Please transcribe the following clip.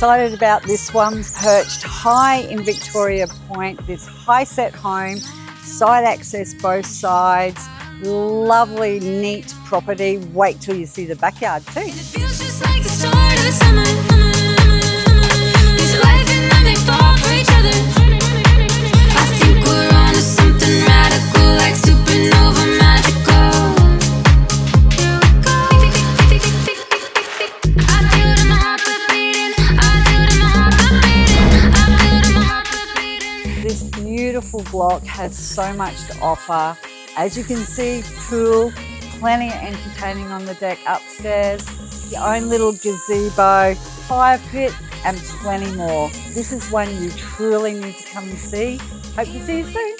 excited about this one. Perched high in Victoria Point, this high set home, side access both sides, lovely neat property. Wait till you see the backyard too. It feels just like the start of the summer. These life and then they fall for each other. I think we're on to something radical, like supernova magical. Here we go. I feel it in my heart beating. I feel it in my heart beating. I feel it in my heart beating. This beautiful block has so much to offer. As you can see, pool, plenty of entertaining on the deck upstairs, your own little gazebo, fire pit, and plenty more. This is one you truly need to come and see. Hope to see you soon.